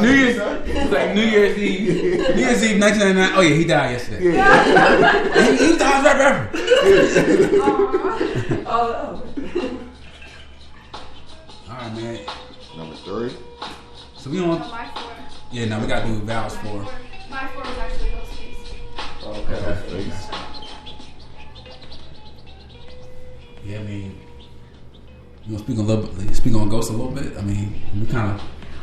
New Year's, like New Year's Eve, 1999. Oh yeah, he died yesterday. Yeah. he died right ever. All right, man. Number 3. So we on. My 4. Yeah, no, we gotta do Val's 4. My 4 is actually Ghostface. Okay. Yeah, I mean, you want to speak on Ghost a little bit? I mean, we kind of.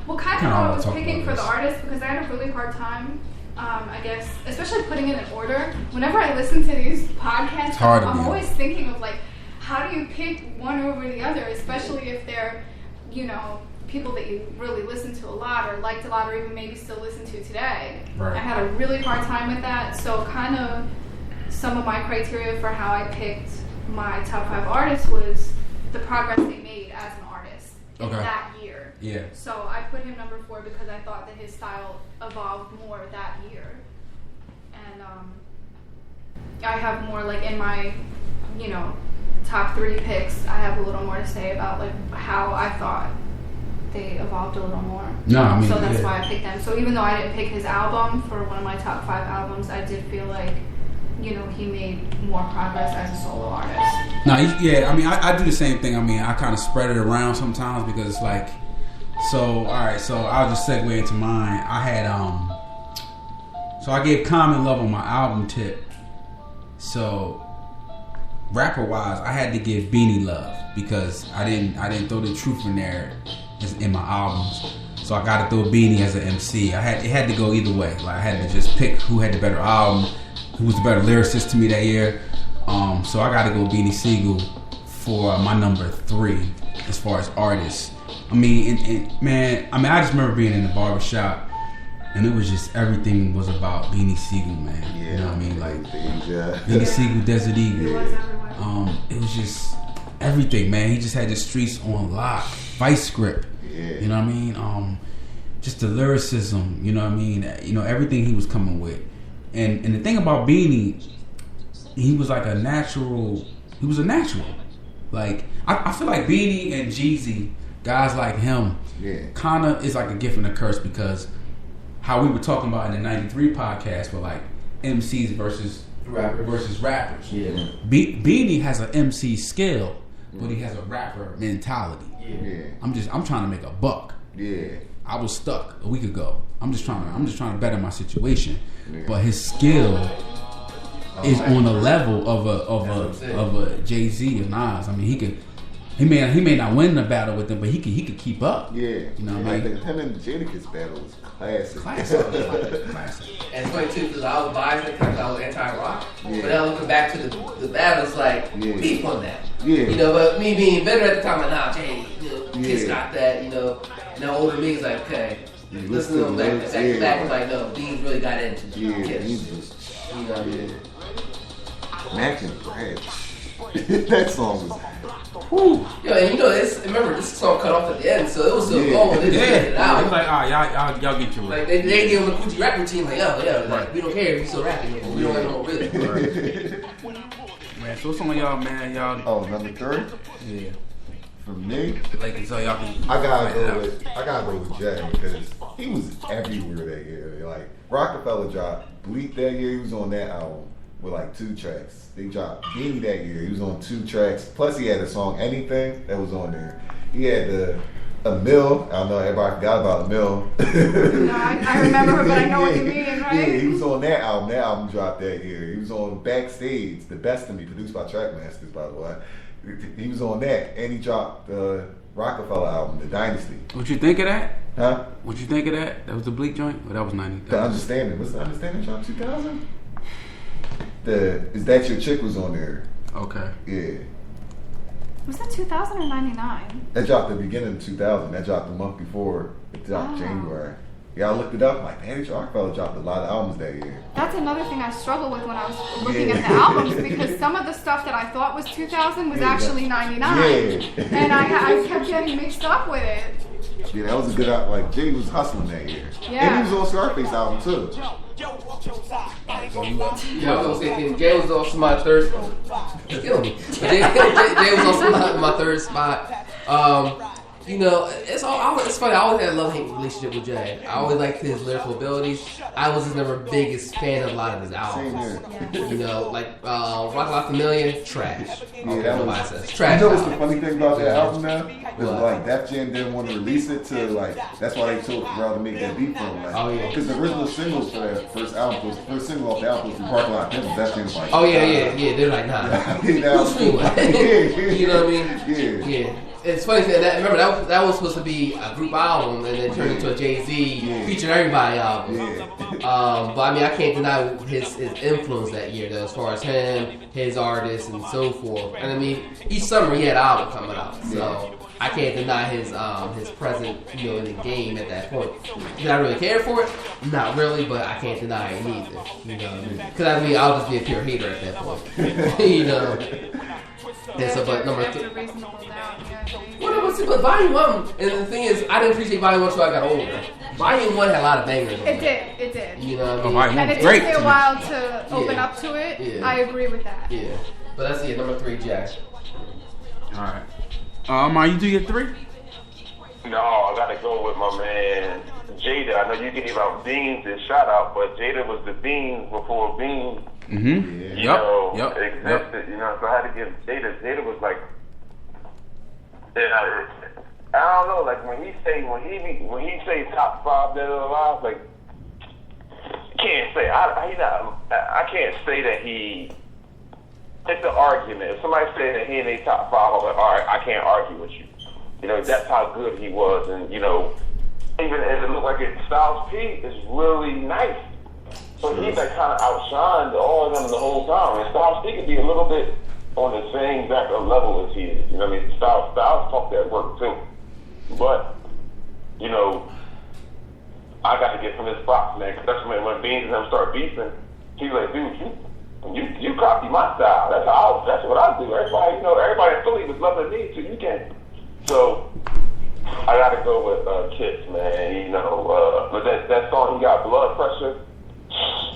Well, kind of what I was picking for the artist because I had a really hard time, I guess, especially putting it in order. Whenever I listen to these podcasts, I'm always thinking of like, how do you pick one over the other, especially if they're, you know, people that you really listen to a lot or liked a lot or even maybe still listen to today. Right. I had a really hard time with that. So kind of some of my criteria for how I picked my top 5 artists was the progress they made as an artist in that year. Yeah. So I put him number 4 because I thought that his style evolved more that year. And I have more like in my, you know, top 3 picks, I have a little more to say about like how I thought they evolved a little more. No, I mean, so that's why I picked them. So even though I didn't pick his album for one of my top 5 albums, I did feel like, you know, he made more progress as a solo artist. No, yeah, I mean, I do the same thing. I mean, I kind of spread it around sometimes because it's like, so, all right, so I'll just segue into mine. I had, so I gave Common Love on my album tip. So, rapper-wise, I had to give Beanie Love because I didn't throw the truth in there in my albums. So I got to throw Beanie as an MC. It had to go either way. Like I had to just pick who had the better album, who was the better lyricist to me that year. So I got to go Beanie Siegel for my number 3 as far as artists. I mean, I just remember being in the barbershop and it was just everything was about Beanie Siegel, man. Yeah, you know what I mean? Like Beanie Siegel, Desert Eagle. It was just everything, man. He just had the streets on lock. Vice Grip. Yeah. You know what I mean? Just the lyricism, you know what I mean? You know, everything he was coming with. And the thing about Beanie, he was like a natural. He was a natural. Like, I feel like Beanie and Jeezy, guys like him, kind of is like a gift and a curse because how we were talking about in the 93 podcast with like MCs versus rappers. Yeah. Beanie has an MC skill, but he has a rapper mentality. Yeah. I'm trying to make a buck. Yeah. I was stuck a week ago. I'm just trying to better my situation. Yeah. But his skill is on the level of a Jay-Z or Nas. I mean, he may not win the battle with them, but he could keep up. Yeah. You know what I mean? Him and Jadakiss battle was classic. Classic. And it's funny too because I was biased because I was anti-rock. Yeah. But now looking back to the battles, like beef on that. Yeah. You know, but me being better at the time, like, nah, Jay, you know, Kiss got that. You know, now older me is like, okay, listen to them back to back. It's like, no, Dean's really got into Kiss. You know what I mean? Mac and Brad. That song was. Whew. Yo, and you know, remember this song cut off at the end, so it was so long. They just get it out. It was like, y'all get your like they gave him a Coochie rap routine, like, like we don't care if you still rapping, we don't have no rhythm. Man, so some of y'all, man, y'all. Oh, number 3. Yeah. For me, like so y'all can. I gotta go with Jay because he was everywhere that year. Like Rockefeller dropped Bleak that year. He was on that album with like 2 tracks. They dropped Beanie that year. He was on 2 tracks. Plus he had a song Anything that was on there. He had a Mill. I don't know everybody forgot about a Mill. No, I remember her, but I know what you mean, right? Yeah, he was on that album. That album dropped that year. He was on Backstage, The Best of Me, produced by Trackmasters, by the way. He was on that, and he dropped the Rockefeller album, The Dynasty. What you think of that? Huh? What you think of that? That was the Bleak joint? Or that was 90? The Understanding. Was the Understanding drop 2000? Is That Your Chick was on there. Okay. Yeah. Was that 2000 or 99? That dropped the beginning of 2000. That dropped the month before. It dropped January. Yeah, I looked it up. Like, man, Rockefeller dropped a lot of albums that year. That's another thing I struggled with when I was looking at the albums because some of the stuff that I thought was 2000 was actually 99. Yeah. And I kept getting mixed up with it. Yeah, that was a good album. Like, Jay was hustling that year. Yeah. And he was on Scarface album, too. Yeah, I was gonna say Jay was also my third. Kill me. Jay was also my third spot. it's funny. I always had a love-hate relationship with Jay. I always liked his lyrical abilities. I was just never biggest fan of a lot of his albums. Rock the Million, trash. Trash. You know what's the funny thing about that album now? Is like Def Jam didn't want to release it to that's why they told Pharrell to make that beat from him. Because the original singles for that first album was the first single off the album was the Parking Lot Pimpin'. Def Jam was like, they're like, nah. You know what I mean? Yeah. It's funny that remember that was supposed to be a group album and then turned into a Jay-Z featuring everybody album. But I mean I can't deny his influence that year though, as far as him, his artists and so forth. And I mean each summer he had an album coming out, so I can't deny his presence in the game at that point. Did I really care for it? Not really, but I can't deny it either. You know what I mean? Because I mean I'll just be a pure hater at that point. But number 3. But Volume 1, and the thing is, I didn't appreciate Volume 1 until I got older. Volume 1 had a lot of bangers on it. It did. You know what I mean? And it took me a while to open up to it. Yeah. I agree with that. Yeah. But that's it, number 3, Jack. Alright. Omar, you do your 3? No, I gotta go with my man Jada. I know you gave out Beans and shout out, but Jada was the Beans before Beans. Mm-hmm. Existed. You know, so I had to give Jada. Jada was like, I don't know, like when he say top 5 dead or alive, like can't say I can't say that he. It's an argument. If somebody say that he in a top 5, I'm like, all right, I can't argue with you. You know, that's how good he was, and even if it looked like Styles P is really nice. So he kind of outshined all of them the whole time. And Styles P could be a little bit on the same level as he is. You know what I mean? Styles talk that work too. But, I got to get from his props, man. Because that's when Beans and him start beefing. He's like, dude, you copy my style. That's what I do. Everybody in Philly was loving me too. You can't. So I got to go with Kiss, man. But that song, he got blood pressure.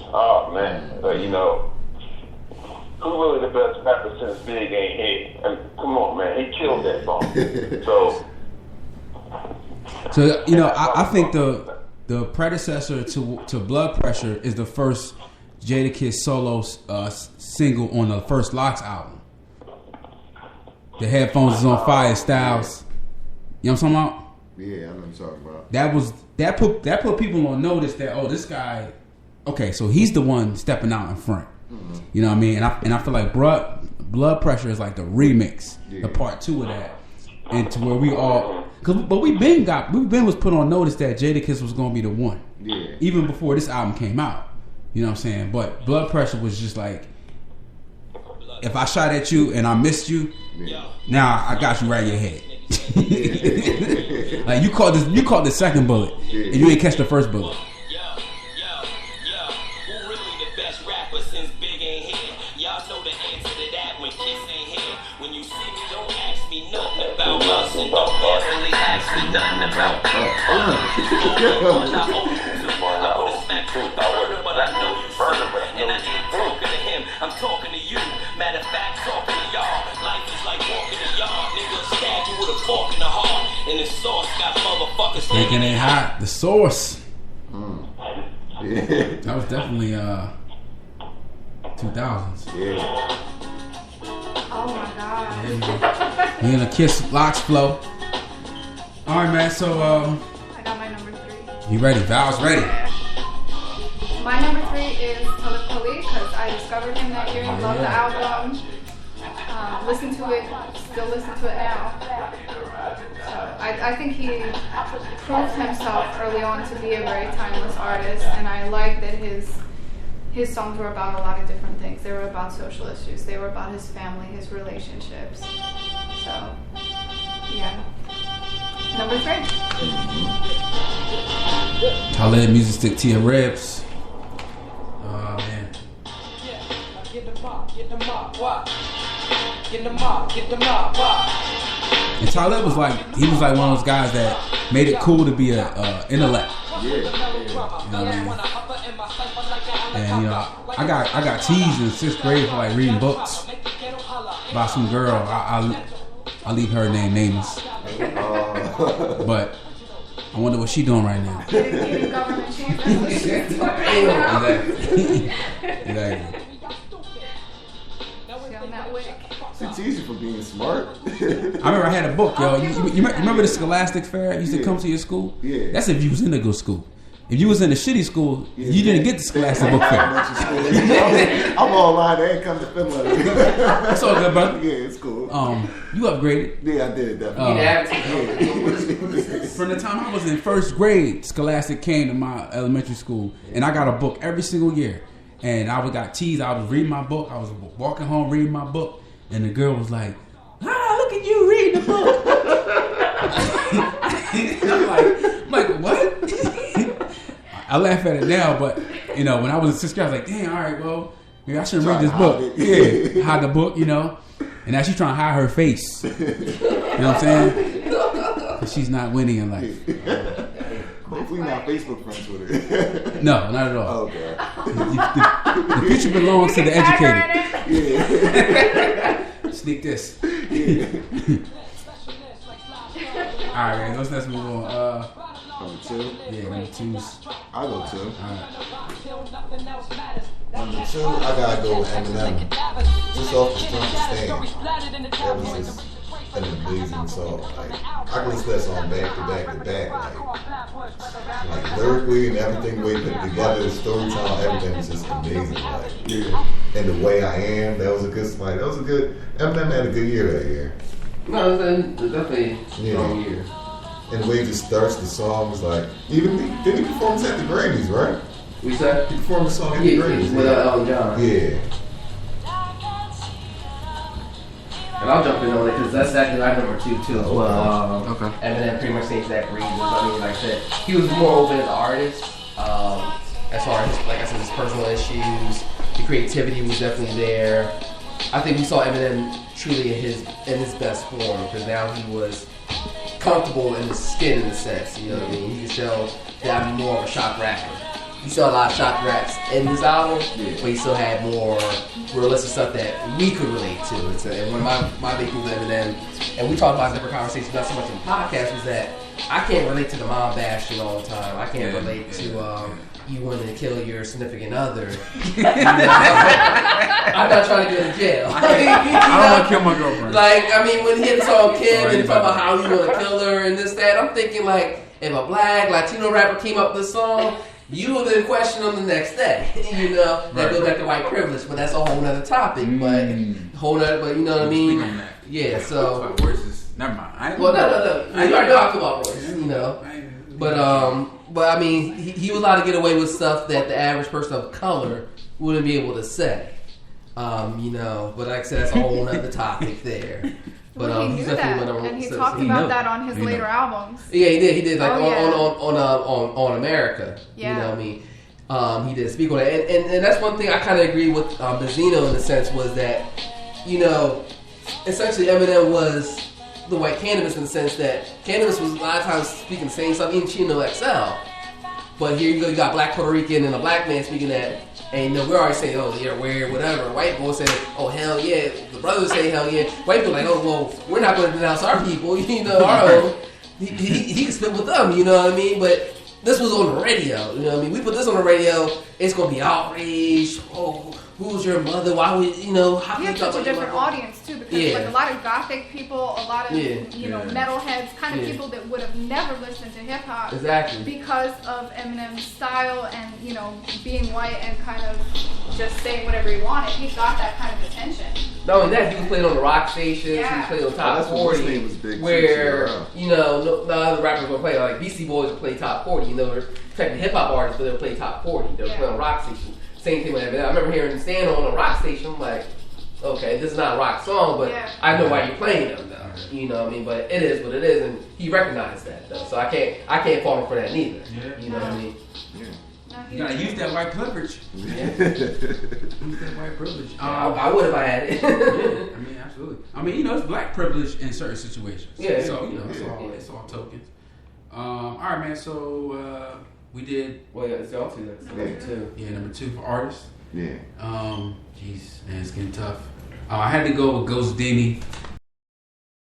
Oh man, but who really the best rapper since Big ain't here? And come on, man, he killed that song. So I think the predecessor to Blood Pressure is the first Jadakiss solo single on the first Lox album. The Headphones is on Fire Styles. You know what I'm talking about? Yeah, I know what you're talking about. That put people on notice that this guy. Okay, so he's the one stepping out in front. Mm-hmm. You know what I mean? And I feel like Blood Pressure is like the remix, the part 2 of that, and to where we all. But we been was put on notice that Jadakiss was gonna be the one, even before this album came out. You know what I'm saying? But Blood Pressure was just like, if I shot at you and I missed you, now I got you right in your head. Like you caught the second bullet, and you didn't catch the first bullet. Definitely ask me nothing about but I know you further, and I ain't talking to him, I'm talking to you. Matter of fact, talking to y'all. Life is like walking the yard. Nigga stab you with a fork in the heart, and the sauce got motherfuckers thinking ain't hot. The Source. That was definitely 2000s. Yeah. Oh my god. Yeah, we in a Kiss Lox flow. All right, man. So I got my number 3. You ready? Val's ready. Yeah. My number 3 is Talib Kweli because I discovered him that year. Loved the album. Listened to it. Still listen to it now. So I think he proved himself early on to be a very timeless artist, and I like that his songs were about a lot of different things. They were about social issues. They were about his family, his relationships. So, yeah. Number 3. Talib, Music Stick to Your Ribs. Oh, man. And Talib was like one of those guys that made it cool to be a intellect. And I got teased in 6th grade for like reading books by some girl. I leave her name nameless. But I wonder what she doing right now. Getting government cheese. That's what she's doing right now. Exactly. She on that wick. It's easy for being smart. I remember I had a book, yo. You remember the Scholastic Fair used to come to your school? Yeah. That's if you was in a good school. If you was in a shitty school, you didn't get the Scholastic Book Fair. I'm online. They ain't come to Finland. It's all good, brother. Yeah, it's cool. You upgraded. Yeah, I did definitely. From the time I was in first grade, Scholastic came to my elementary school, and I got a book every single year. And I got teased. I was reading my book. I was walking home reading my book, and the girl was like, look at you reading the book. I'm like, what? I laugh at it now, but when I was in sixth grade, I was like, damn, all right, well, maybe I should read this book. Yeah, hide the book, And now she's trying to hide her face. You know what I'm saying? Because she's not winning in life. Hopefully not Facebook friends with her. No, not at all. Okay. The future belongs to the educated. Yeah. Sneak this. All right, man. Let's move on. Number 2? Yeah, number 2's. I'll go 2. All right. Number 2, I gotta go with Eminem. Just off the strength of Stand. That was just an amazing song. Like, I can listen to that song back to back to back. Like lyrically and everything, the way they put it together, the storytelling, everything was just amazing. Like, and the way I am, that was a good fight. That was a good. Eminem had a good year that year. No, it was definitely a strong year. And the way he just starts the song was like, even did he perform at the Grammys, right? We said he performed the song at the Grammys with Elton John. Yeah. And I'll jump in on it because that's exactly my number 2 too as well. Okay. Eminem pretty much changed that reason. I mean, like I said, he was more open as an artist. As far as, like I said, his personal issues, the creativity was definitely there. I think we saw Eminem truly in his best form because now he was comfortable in his skin in a sense. You know what I mean? He could show that I'm more of a shock rapper. He saw a lot of shock raps in his album, but he still had more realistic stuff that we could relate to. And one of my big things with Eminem, and we talked about different conversations, not so much in the podcast, was that I can't relate to the mom bashing all the time. I can't relate to you wanting to kill your significant other. I'm not trying to go to jail. I don't want to kill my girlfriend. Like, I mean, when he hit the song Kim and talk about how he want to kill her and this, that, I'm thinking like, if a black Latino rapper came up with this song, you would then question them the next day. That goes back to white privilege, but that's a whole nother topic. But you know what I mean? Yeah. So. Never mind. No. You already talked about Royce, But I mean, he was allowed to get away with stuff that the average person of color wouldn't be able to say. But like I said, that's a whole other topic there. But he knew that, and he talked about that on his later albums. Yeah, he did. He did on America. Yeah. You know what I mean? He did speak on it, and that's one thing I kind of agree with Benzino in the sense was that essentially Eminem was the white cannabis in the sense that cannabis was a lot of times speaking the same stuff, even Chino XL. But here you got black Puerto Rican and a black man speaking that, and we're already saying, oh, you're weird, whatever. White boys say, oh, hell yeah. The brothers say, hell yeah. White people are like, oh, well, we're not going to denounce our people, our own. He can spit with them, you know what I mean? But this was on the radio, you know what I mean? We put this on the radio, it's going to be outrage. Oh, who's your mother? Why would, how he had such a different audience, too, because like a lot of gothic people, a lot of, metalheads, kind of people that would have never listened to hip-hop. Exactly. Because of Eminem's style and, being white and kind of just saying whatever he wanted. He got that kind of attention. Not only that, he was playing on the rock stations, he was playing on top 40, where, no other rappers would play. Like, Beastie Boys would play top 40. They're technically hip-hop artists, but they would play top 40. They would play on rock stations. Same thing with Eminem. I remember hearing him stand on a rock station. I'm like, okay, this is not a rock song, but I know why you're playing them, though. You know what I mean? But it is what it is, and he recognized that, though. So I can't fault him for that neither. Yeah. You know what I mean? Yeah. You gotta use that white privilege. Yeah. Use that white privilege. I would if I had it. Yeah, I mean, absolutely. I mean, it's black privilege in certain situations. Yeah. So it's all tokens. All right, man. So we did. Well, yeah, it's all two. That's number 2. Yeah, number 2 for artists. Yeah. Jeez, man, it's getting tough. I had to go with Ghost Dini.